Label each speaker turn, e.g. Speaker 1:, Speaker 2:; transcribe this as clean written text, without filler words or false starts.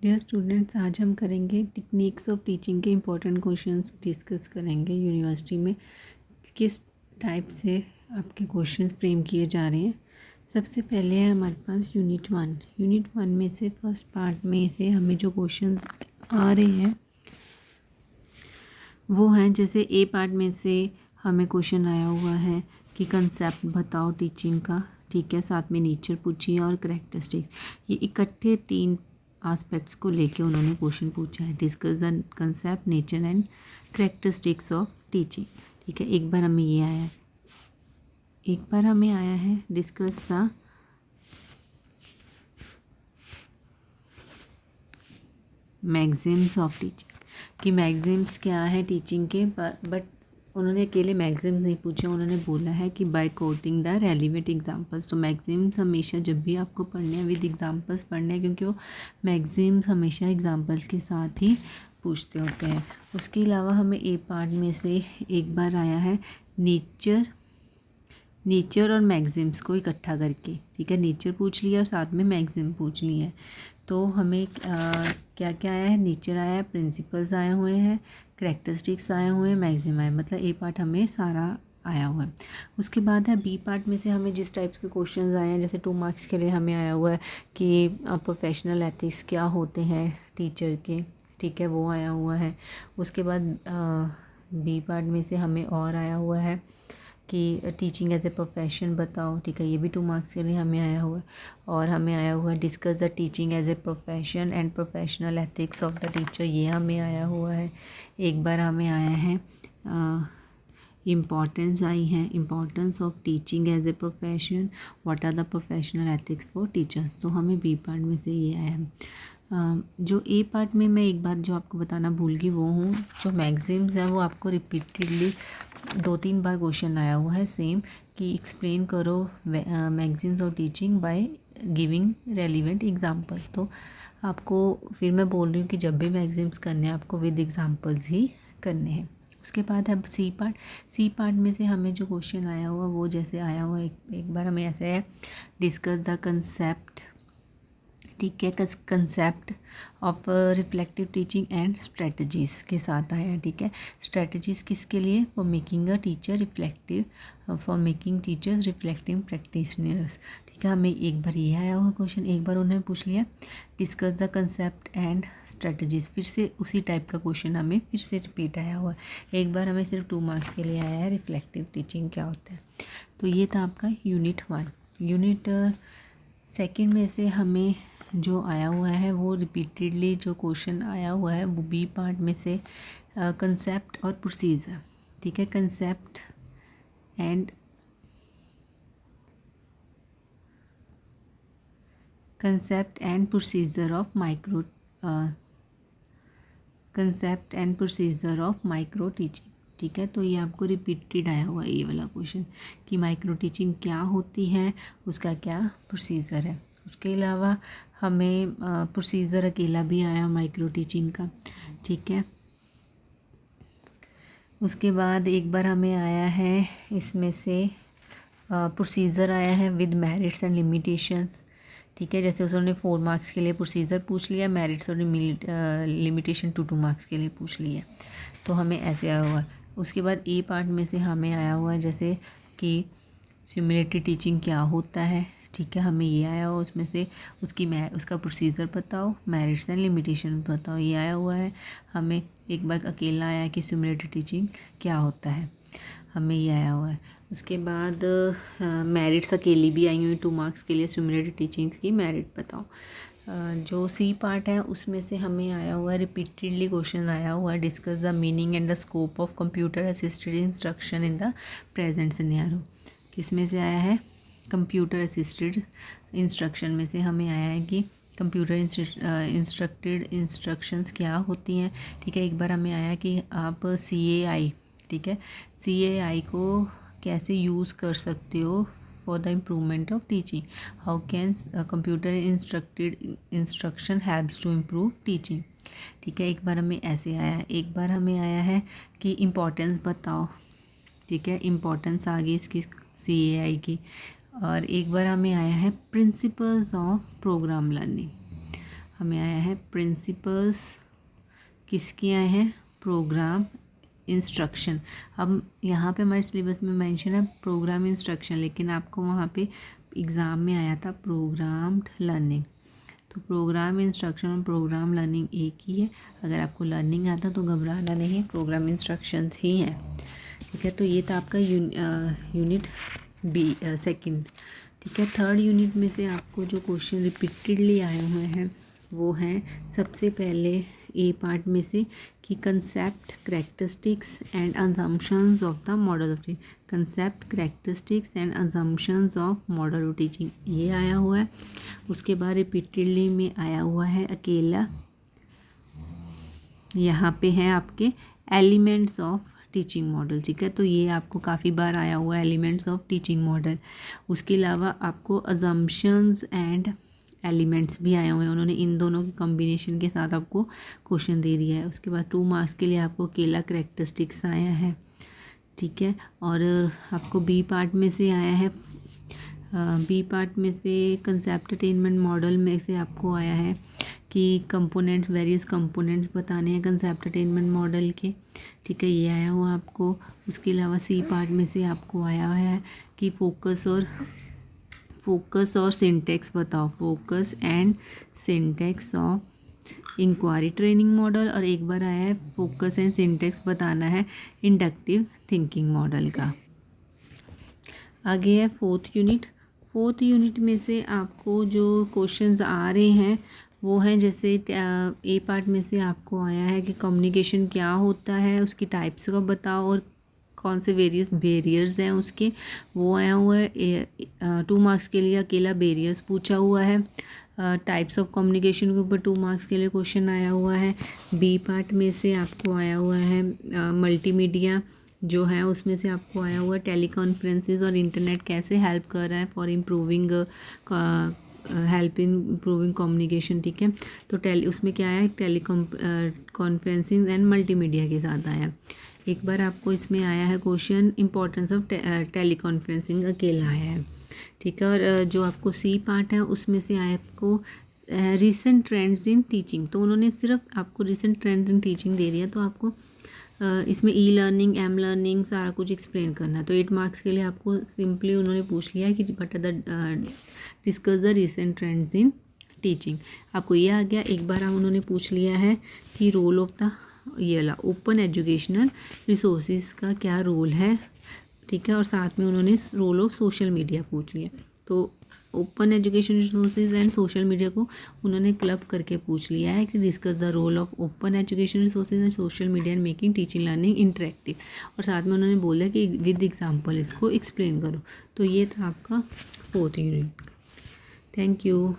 Speaker 1: Dear students, आज हम करेंगे टेक्निक्स ऑफ टीचिंग के इम्पोर्टेंट क्वेश्चंस डिस्कस करेंगे। यूनिवर्सिटी में किस टाइप से आपके क्वेश्चंस फ्रेम किए जा रहे हैं। सबसे पहले है हमारे पास यूनिट वन में से फर्स्ट पार्ट में से हमें जो क्वेश्चंस आ रहे हैं वो हैं, जैसे ए पार्ट में से हमें क्वेश्चन आया हुआ है कि कंसेप्ट बताओ टीचिंग का, ठीक है, साथ में नेचर पूछिए और करेक्टरिस्टिक। ये इकट्ठे 3 एस्पेक्ट्स को लेके उन्होंने क्वेश्चन पूछा है। Discuss the concept, nature and characteristics of teaching, ठीक है। एक बार हमें आया है discuss the maxims of teaching, कि मैगजीम्स क्या है टीचिंग के, बट उन्होंने अकेले मैगजीम्स नहीं पूछे, उन्होंने बोला है कि by quoting the relevant examples. तो मैगजीम्स हमेशा जब भी आपको पढ़ने हैं विद एग्जांपल्स पढ़ने हैं, क्योंकि वो मैगजीम्स हमेशा एग्जांपल्स के साथ ही पूछते होते हैं। उसके अलावा हमें ए पार्ट में से एक बार आया है नेचर और मैगजीम्स को इकट्ठा करके, ठीक है। नेचर पूछ लिया और साथ में मैगजीम पूछ लिया है। तो हमें क्या क्या आया है, नेचर आया है, प्रिंसिपल्स आए हुए हैं, करेक्टरिस्टिक्स आए हुए हैं, मैगजीम आए, मतलब ए पार्ट हमें सारा आया हुआ है। उसके बाद है बी पार्ट में से हमें जिस टाइप के क्वेश्चंस आए हैं, जैसे 2 मार्क्स के लिए हमें आया हुआ है कि प्रोफेशनल एथिक्स क्या होते हैं टीचर के, ठीक है, वो आया हुआ है। उसके बाद बी पार्ट में से हमें और आया हुआ है कि टीचिंग एज ए प्रोफेशन बताओ, ठीक है, ये भी 2 मार्क्स के लिए हमें आया हुआ है। और हमें आया हुआ है discuss the teaching as a profession and professional ethics of the teacher, ये हमें आया हुआ है। एक बार हमें आया है इम्पॉर्टेंस आई है, importance of teaching as a profession, what are the professional ethics for teachers. तो हमें बी पार्ट में से ये आया है। जो ए पार्ट में मैं एक बात जो आपको बताना भूल गई वो हूँ, जो मैगजीम्स हैं वो आपको रिपीटेडली 2-3 बार क्वेश्चन आया हुआ है सेम, कि एक्सप्लेन करो maxims of teaching by giving relevant examples. तो आपको फिर मैं बोल रही हूँ कि जब भी मैगजीम्स करने हैं आपको विद एग्जांपल्स ही करने हैं। उसके बाद है सी पार्ट में से हमें जो क्वेश्चन आया हुआ वो जैसे आया हुआ एक बार हमें ऐसे है, डिस्कस द कंसेप्ट, ठीक है, concept of reflective teaching and strategies के साथ आया, ठीक है। स्ट्रेटजीज किसके लिए, for making a teacher reflective, for making teachers reflective practitioners, ठीक है। हमें एक बार ये आया हुआ क्वेश्चन, एक बार उन्होंने पूछ लिया discuss the concept and strategies, फिर से उसी टाइप का क्वेश्चन हमें फिर से रिपीट आया हुआ है। एक बार हमें सिर्फ 2 मार्क्स के लिए आया है रिफ्लेक्टिव टीचिंग क्या होता है। तो ये था आपका यूनिट 1। यूनिट सेकेंड में से हमें जो आया हुआ है वो रिपीटेडली जो क्वेश्चन आया हुआ है वो बी पार्ट में से कंसेप्ट और प्रोसीजर, ठीक है, concept and procedure of micro teaching, ठीक है। तो ये आपको रिपीटेड आया हुआ है ये वाला क्वेश्चन कि माइक्रो टीचिंग क्या होती है, उसका क्या प्रोसीजर है। उसके अलावा हमें प्रोसीजर अकेला भी आया माइक्रो टीचिंग का, ठीक है। उसके बाद एक बार हमें आया है इसमें से प्रोसीजर आया है विद मेरिट्स एंड लिमिटेशंस, ठीक है। जैसे उन्होंने 4 मार्क्स के लिए प्रोसीजर पूछ लिया, मेरिट्स और लिमिटेशन 2 मार्क्स के लिए पूछ लिया, तो हमें ऐसे आया हुआ है। उसके बाद ए पार्ट में से हमें आया हुआ है जैसे कि सिमुलेटेड टीचिंग क्या होता है, ठीक है, हमें ये आया हुआ उसमें से उसका प्रोसीजर बताओ, मेरिट्स एंड लिमिटेशन बताओ, ये आया हुआ है। हमें एक बार अकेला आया कि सिमुलेटेड टीचिंग क्या होता है, हमें ये आया हुआ है। उसके बाद मेरिट्स अकेली भी आई हुई 2 मार्क्स के लिए, सिमुलेटेड टीचिंग्स की मेरिट बताओ। जो सी पार्ट है उसमें से हमें आया हुआ है रिपीटेडली क्वेश्चन आया हुआ है, discuss the meaning and the scope of computer assisted instruction in the present scenario. किस में से आया है, कंप्यूटर असिस्टेड इंस्ट्रक्शन में से हमें आया है कि कंप्यूटर इंस्ट्रक्टेड इंस्ट्रक्शंस क्या होती हैं, ठीक है। एक बार हमें आया कि आप CAI, ठीक है, CAI को कैसे यूज़ कर सकते हो for the improvement of teaching, how can computer instructed instruction helps to improve teaching, ठीक है। एक बार हमें ऐसे आया है, एक बार हमें आया है कि इम्पोर्टेंस बताओ, ठीक है, इम्पोर्टेंस आ गई इसकी CAI की। और एक बार हमें आया है प्रिंसिपल्स ऑफ प्रोग्राम लर्निंग, हमें आया है प्रिंसिपल्स, किसके आए हैं, प्रोग्राम इंस्ट्रक्शन। अब यहाँ पे हमारे सिलेबस में मेंशन है प्रोग्राम इंस्ट्रक्शन, लेकिन आपको वहाँ पे एग्ज़ाम में आया था प्रोग्राम्ड लर्निंग। तो प्रोग्राम इंस्ट्रक्शन और प्रोग्राम लर्निंग एक ही है। अगर आपको लर्निंग आता तो घबराना नहीं है, प्रोग्राम इंस्ट्रक्शंस ही हैं, ठीक है। तो ये था आपका यूनिट बी सेकंड, ठीक है। थर्ड यूनिट में से आपको जो क्वेश्चन रिपीटेडली आए हुए हैं वो हैं सबसे पहले ए पार्ट में से कि concept, characteristics and assumptions of the model of teaching. Concept, characteristics and assumptions of model of teaching, ये आया हुआ है। उसके बाद रिपीटेडली में आया हुआ है अकेला, यहाँ पे हैं आपके एलिमेंट्स ऑफ टीचिंग मॉडल, ठीक है। तो ये आपको काफ़ी बार आया हुआ है एलिमेंट्स ऑफ टीचिंग मॉडल। उसके अलावा आपको अजम्पशंस एंड एलिमेंट्स भी आए हुए हैं, उन्होंने इन दोनों की कॉम्बिनेशन के साथ आपको क्वेश्चन दे दिया है। उसके बाद 2 मार्क्स के लिए आपको अकेला करैक्टरिस्टिक्स आया है, ठीक है। और आपको बी पार्ट में से आया है, बी पार्ट में से कंसेप्ट अटेनमेंट मॉडल में से आपको आया है कि कंपोनेंट्स, वेरियस कंपोनेंट्स बताने हैं कंसेप्ट अटेनमेंट मॉडल के, ठीक है, ये आया हुआ आपको। उसके अलावा सी पार्ट में से आपको आया है कि फोकस और सिंटेक्स बताओ, focus and syntax of inquiry training model. और एक बार आया है फोकस एंड सिंटेक्स बताना है इंडक्टिव थिंकिंग मॉडल का। आगे है फोर्थ यूनिट। फोर्थ यूनिट में से आपको जो क्वेश्चंस आ रहे हैं वो हैं, जैसे ए पार्ट में से आपको आया है कि कम्युनिकेशन क्या होता है, उसकी टाइप्स का बताओ और कौन से वेरियस बैरियर्स हैं उसके, वो आया हुआ है। 2 मार्क्स के लिए अकेला बैरियर्स पूछा हुआ है। टाइप्स ऑफ कम्युनिकेशन के ऊपर 2 मार्क्स के लिए क्वेश्चन आया हुआ है। बी पार्ट में से आपको आया हुआ है मल्टीमीडिया जो है, उसमें से आपको आया हुआ है टेलीकॉन्फ्रेंसेस और इंटरनेट कैसे हेल्प कर रहा है for improving help in improving communication, ठीक है। तो उसमें क्या है, कॉन्फ्रेंसिंग एंड मल्टीमीडिया के साथ आया है। एक बार आपको इसमें आया है क्वेश्चन इंपॉर्टेंस ऑफ टेलीकॉन्फ्रेंसिंग, अकेला आया है, ठीक है। और जो आपको सी पार्ट है उसमें से आया आपको रिसेंट ट्रेंड्स इन टीचिंग। तो उन्होंने सिर्फ आपको रिसेंट ट्रेंड्स इन टीचिंग दे दिया, तो आपको इसमें ई लर्निंग, एम लर्निंग सारा कुछ एक्सप्लेन करना है। तो 8 मार्क्स के लिए आपको सिंपली उन्होंने पूछ लिया कि but discuss the recent trends in teaching, आपको ये आ गया। एक बार आप उन्होंने पूछ लिया है कि रोल ऑफ द ये वाला ओपन एजुकेशनल रिसोर्सेज का क्या रोल है, ठीक है। और साथ में उन्होंने रोल ऑफ सोशल मीडिया पूछ लिया। तो open education resources and social media को उन्होंने क्लब करके पूछ लिया है कि discuss the role of open education resources and social media in making teaching learning interactive. और साथ में उन्होंने बोला कि विद एग्जांपल इसको एक्सप्लेन करो। तो ये था आपका फोर्थ यूनिट। Thank you.